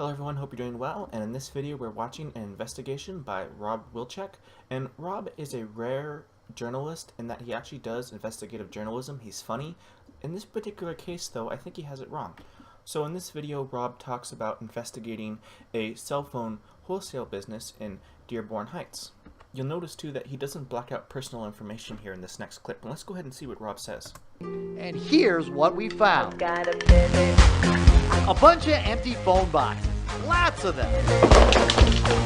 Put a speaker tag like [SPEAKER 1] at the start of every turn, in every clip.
[SPEAKER 1] Hello everyone, hope you're doing well, and in this video we're watching an investigation by Rob Wolchek. And Rob is a rare journalist in that he actually does investigative journalism. He's funny. In this particular case though, I think he has it wrong. So in this video, Rob talks about investigating a cell phone wholesale business in Dearborn Heights. You'll notice too that he doesn't black out personal information here in this next clip, and let's go ahead and see what Rob says.
[SPEAKER 2] And here's what we found. A bunch of empty phone boxes. Lots of them.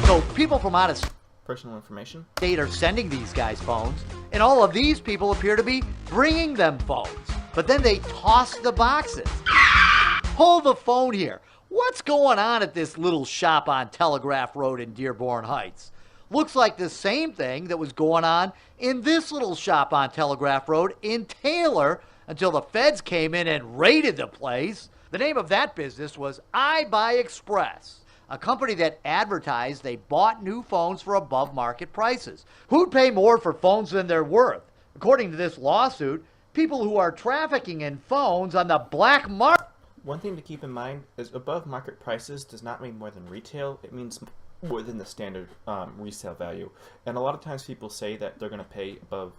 [SPEAKER 2] So people from out of
[SPEAKER 1] Personal information?
[SPEAKER 2] state are sending these guys phones, and all of these people appear to be bringing them phones. But then they toss the boxes. Hold the phone here. What's going on at this little shop on Telegraph Road in Dearborn Heights? Looks like the same thing that was going on in this little shop on Telegraph Road in Taylor until the feds came in and raided the place. The name of that business was iBuy Express, a company that advertised they bought new phones for above market prices. Who'd pay more for phones than they're worth? According to this lawsuit, people who are trafficking in phones on the black market.
[SPEAKER 1] One thing to keep in mind is above market prices does not mean more than retail. It means more than the standard resale value. And a lot of times people say that they're going to pay above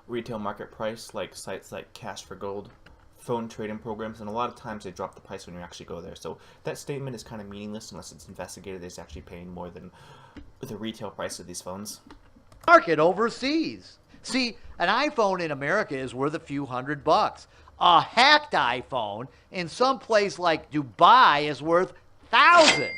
[SPEAKER 1] retail market price, like sites like Cash for Gold, phone trading programs, and a lot of times they drop the price when you actually go there. So that statement is kind of meaningless unless it's investigated it's actually paying more than the retail price of these phones.
[SPEAKER 2] Market overseas. See, an iPhone in America is worth a few $100. A hacked iPhone in some place like Dubai is worth thousands.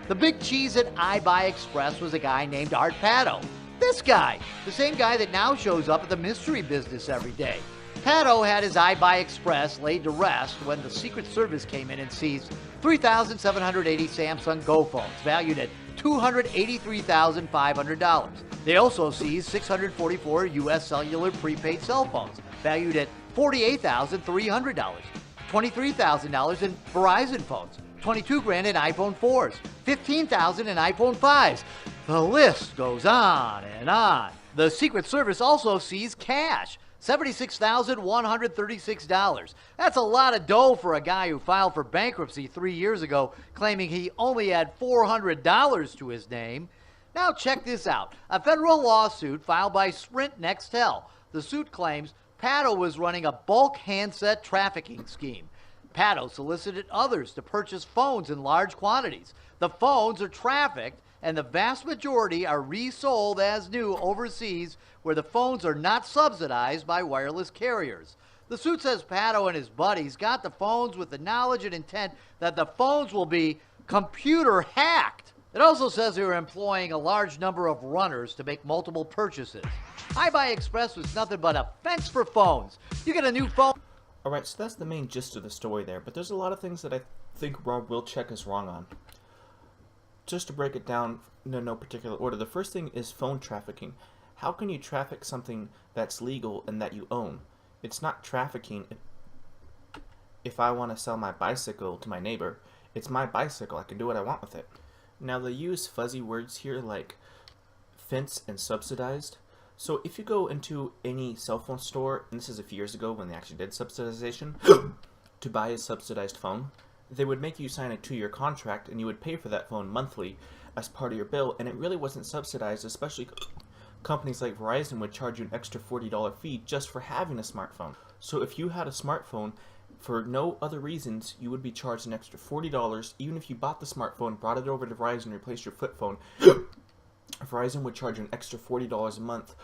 [SPEAKER 2] The big cheese at iBuy Express was a guy named Art Pato. This guy, the same guy that now shows up at the mystery business every day. Pato had his iBuy Express laid to rest when the Secret Service came in and seized 3,780 Samsung Go phones valued at $283,500. They also seized 644 U.S. cellular prepaid cell phones valued at $48,300, $23,000 in Verizon phones, $22,000 in iPhone 4s, $15,000 in iPhone 5s. The list goes on and on. The Secret Service also seized cash, $76,136. That's a lot of dough for a guy who filed for bankruptcy 3 years ago, claiming he only had $400 to his name. Now check this out. A federal lawsuit filed by Sprint Nextel. The suit claims Pato was running a bulk handset trafficking scheme. Pato solicited others to purchase phones in large quantities. The phones are trafficked, and the vast majority are resold as new overseas where the phones are not subsidized by wireless carriers. The suit says Pato and his buddies got the phones with the knowledge and intent that the phones will be computer hacked. It also says they were employing a large number of runners to make multiple purchases. iBuy Express was nothing but a fence for phones. You get a new phone.
[SPEAKER 1] Alright, so that's the main gist of the story there, but there's a lot of things that I think Rob Wolchek is wrong on. Just to break it down in no particular order, the first thing is phone trafficking. How can you traffic something that's legal and that you own? It's not trafficking if I want to sell my bicycle to my neighbor. It's my bicycle. I can do what I want with it. Now they use fuzzy words here like fence and subsidized. So if you go into any cell phone store, and this is a few years ago when they actually did subsidization, to buy a subsidized phone, they would make you sign a 2-year contract and you would pay for that phone monthly as part of your bill, and it really wasn't subsidized, especially companies like Verizon would charge you an extra $40 fee just for having a smartphone. So if you had a smartphone for no other reasons, you would be charged an extra $40 even if you bought the smartphone, brought it over to Verizon, and replaced your flip phone. Verizon would charge you an extra $40 a month.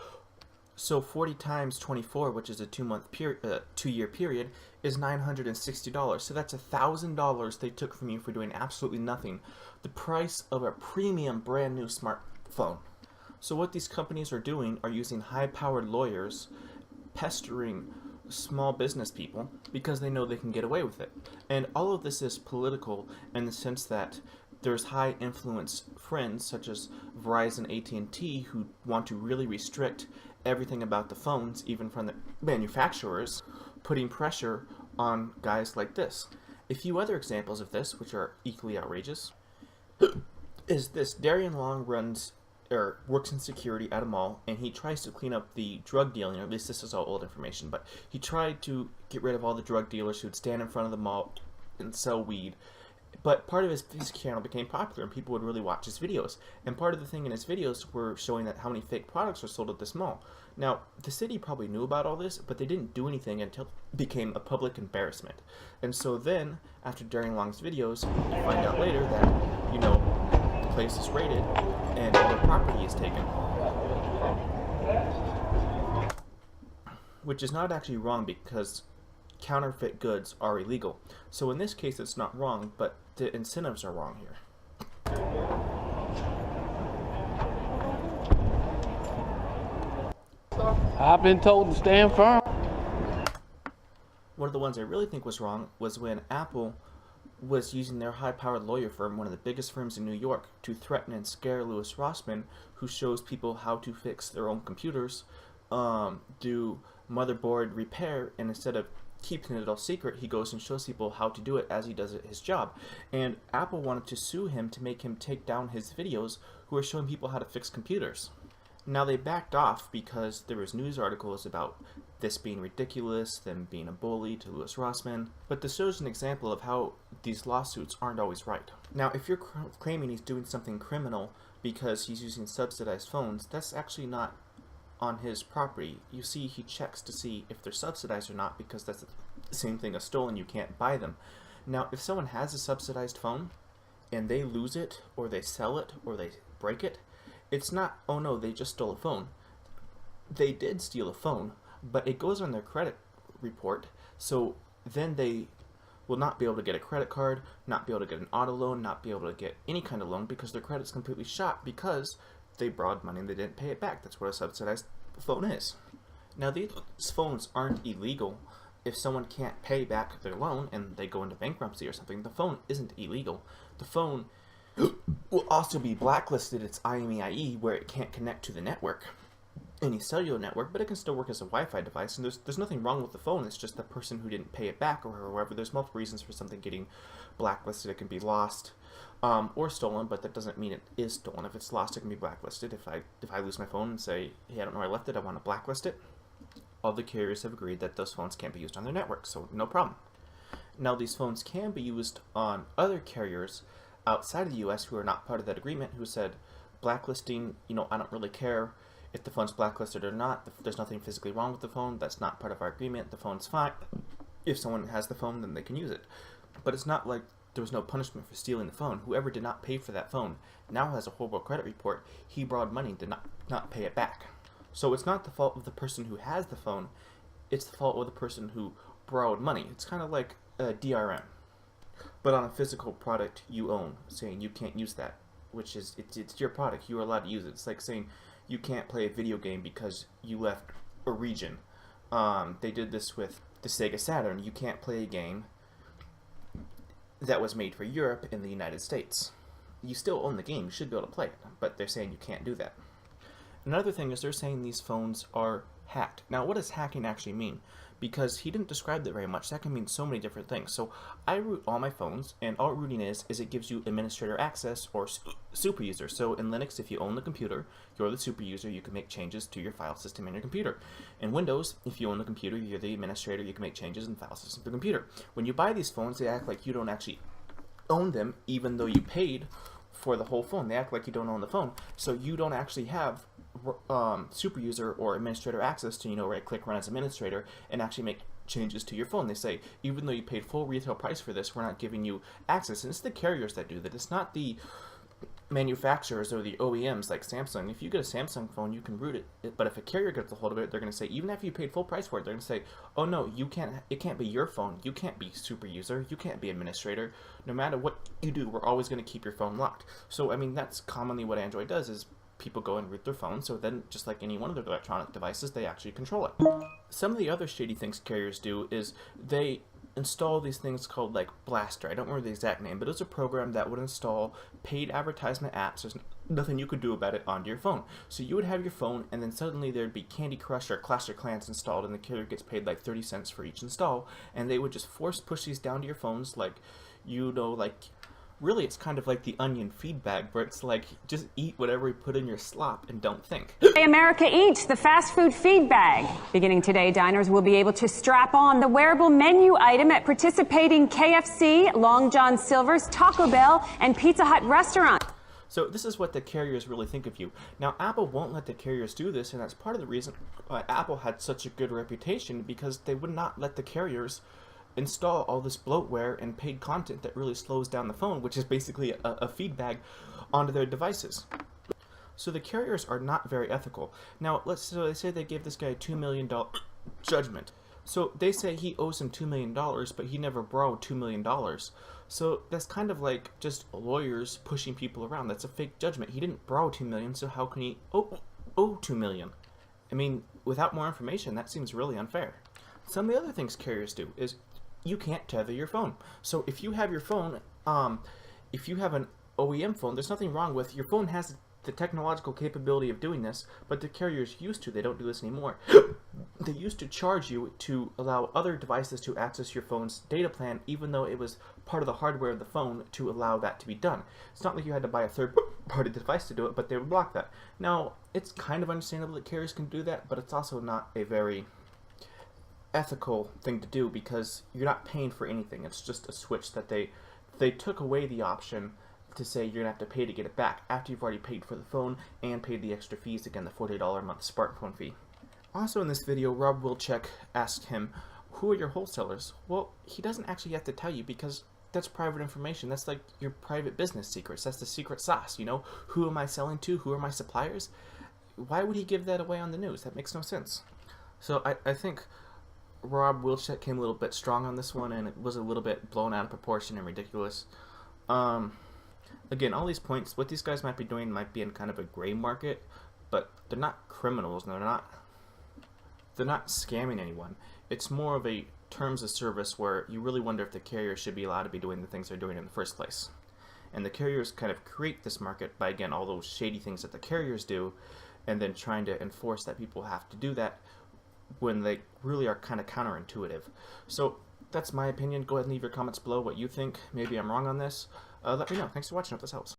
[SPEAKER 1] So 40 times 24, which is a 2-year period, is $960. So that's $1,000 they took from you for doing absolutely nothing. The price of a premium brand new smartphone. So what these companies are doing are using high-powered lawyers pestering small business people because they know they can get away with it. And all of this is political in the sense that there's high influence friends such as Verizon, AT&T who want to really restrict everything about the phones, even from the manufacturers, putting pressure on guys like this. A few other examples of this, which are equally outrageous, is this. Darian Long works in security at a mall, and he tries to clean up the drug dealing, or at least this is all old information, but he tried to get rid of all the drug dealers who'd stand in front of the mall and sell weed. But part of his channel became popular and people would really watch his videos. And part of the thing in his videos were showing that how many fake products were sold at this mall. Now, the city probably knew about all this, but they didn't do anything until it became a public embarrassment. And so then, after Darren Long's videos, you find out later that, you know, the place is raided and all their property is taken. Which is not actually wrong because counterfeit goods are illegal. So in this case it's not wrong, but the incentives are wrong here.
[SPEAKER 3] I've been told to stand firm.
[SPEAKER 1] One of the ones I really think was wrong was when Apple was using their high-powered lawyer firm, one of the biggest firms in New York, to threaten and scare Louis Rossmann, who shows people how to fix their own computers, do motherboard repair, and instead of keeping it all secret, he goes and shows people how to do it as he does it his job. And Apple wanted to sue him to make him take down his videos who are showing people how to fix computers. Now they backed off because there was news articles about this being ridiculous, them being a bully to Louis Rossmann, but this shows an example of how these lawsuits aren't always right. Now if you're claiming he's doing something criminal because he's using subsidized phones, that's actually not on his property. You see, he checks to see if they're subsidized or not because that's the same thing as stolen, you can't buy them. Now if someone has a subsidized phone and they lose it or they sell it or they break it, it's not, oh no, they just stole a phone. They did steal a phone, but it goes on their credit report, so then they will not be able to get a credit card, not be able to get an auto loan, not be able to get any kind of loan because their credit's completely shot because they borrowed money and they didn't pay it back. That's what a subsidized phone is. Now these phones aren't illegal. If someone can't pay back their loan and they go into bankruptcy or something, the phone isn't illegal. The phone will also be blacklisted. It's IMEIE, where it can't connect to the network, any cellular network, but it can still work as a Wi-Fi device, and there's nothing wrong with the phone. It's just the person who didn't pay it back or whoever. There's multiple reasons for something getting blacklisted. It can be lost or stolen, but that doesn't mean it is stolen. If it's lost, it can be blacklisted. If I lose my phone and say, hey, I don't know where I left it, I want to blacklist it, all the carriers have agreed that those phones can't be used on their network, so no problem. Now these phones can be used on other carriers outside of the US who are not part of that agreement, who said blacklisting, you know, I don't really care if the phone's blacklisted or not. There's nothing physically wrong with the phone. That's not part of our agreement. The phone's fine. If someone has the phone, then they can use it. But it's not like there was no punishment for stealing the phone. Whoever did not pay for that phone now has a horrible credit report. He borrowed money and did not pay it back. So it's not the fault of the person who has the phone. It's the fault of the person who borrowed money. It's kind of like a DRM, but on a physical product you own, saying you can't use that, which is, it's your product, you are allowed to use it. It's like saying you can't play a video game because you left a region. They did this with the Sega Saturn. You can't play a game that was made for Europe in the United States. You still own the game, you should be able to play it, but they're saying you can't do that. Another thing is they're saying these phones are hacked. Now what does hacking actually mean? Because he didn't describe that very much. That can mean so many different things. So I root all my phones, and all rooting is it gives you administrator access or super user. So in Linux, if you own the computer, you're the super user, you can make changes to your file system in your computer. In Windows, if you own the computer, you're the administrator, you can make changes in the file system of the computer. When you buy these phones, they act like you don't actually own them, even though you paid for the whole phone. They act like you don't own the phone, so you don't actually have super user or administrator access to, you know, right click run as administrator and actually make changes to your phone. They say, even though you paid full retail price for this, we're not giving you access. And it's the carriers that do that. It's not the manufacturers or the OEMs like Samsung. If you get a Samsung phone, you can root it, but if a carrier gets a hold of it, they're going to say, even after you paid full price for it, they're going to say, oh no, you can't, it can't be your phone, you can't be super user, you can't be administrator. No matter what you do, we're always going to keep your phone locked. So I mean, that's commonly what Android does, is people go and root their phone, so then just like any one of their electronic devices, they actually control it. Some of the other shady things carriers do is they install these things called like Blaster. I don't remember the exact name, but it was a program that would install paid advertisement apps. There's nothing you could do about it onto your phone. So you would have your phone, and then suddenly there'd be Candy Crush or Clash of Clans installed, and the carrier gets paid like 30 cents for each install, and they would just push these down to your phones, like, you know, like Really, it's kind of like the onion feed bag, where it's like, just eat whatever you put in your slop and don't think.
[SPEAKER 4] Hey, America Eats, the fast food feed bag. Beginning today, diners will be able to strap on the wearable menu item at participating KFC, Long John Silver's, Taco Bell, and Pizza Hut restaurants.
[SPEAKER 1] So this is what the carriers really think of you. Now, Apple won't let the carriers do this, and that's part of the reason why Apple had such a good reputation, because they would not let the carriers install all this bloatware and paid content that really slows down the phone, which is basically a feed bag, onto their devices. So the carriers are not very ethical. Now, so they say they gave this guy a $2 million judgment. So they say he owes him $2 million, but he never borrowed $2 million. So that's kind of like just lawyers pushing people around. That's a fake judgment. He didn't borrow $2 million, so how can he owe $2 million? I mean, without more information, that seems really unfair. Some of the other things carriers do is you can't tether your phone. So if you have your phone, if you have an OEM phone, there's nothing wrong with your phone has the technological capability of doing this, but the carriers used to. They don't do this anymore. They used to charge you to allow other devices to access your phone's data plan, even though it was part of the hardware of the phone to allow that to be done. It's not like you had to buy a third-party device to do it, but they would block that. Now, it's kind of understandable that carriers can do that, but it's also not a very ethical thing to do, because you're not paying for anything. It's just a switch that they took away the option to say you're gonna have to pay to get it back after you've already paid for the phone and paid the extra fees, again the $40 a month smartphone fee. Also in this video, Rob Wolchek asked him, who are your wholesalers? Well, he doesn't actually have to tell you, because that's private information. That's like your private business secrets. That's the secret sauce, you know? Who am I selling to? Who are my suppliers? Why would he give that away on the news? That makes no sense. So I think Rob Wolchek came a little bit strong on this one, and it was a little bit blown out of proportion and ridiculous. Again, all these points, what these guys might be doing might be in kind of a gray market, but they're not criminals, and they're not scamming anyone. It's more of a terms of service where you really wonder if the carriers should be allowed to be doing the things they're doing in the first place. And the carriers kind of create this market by, again, all those shady things that the carriers do, and then trying to enforce that people have to do that when they really are kind of counterintuitive. So that's my opinion. Go ahead and leave your comments below what you think. Maybe I'm wrong on this. Let me know. Thanks for watching. Hope this helps.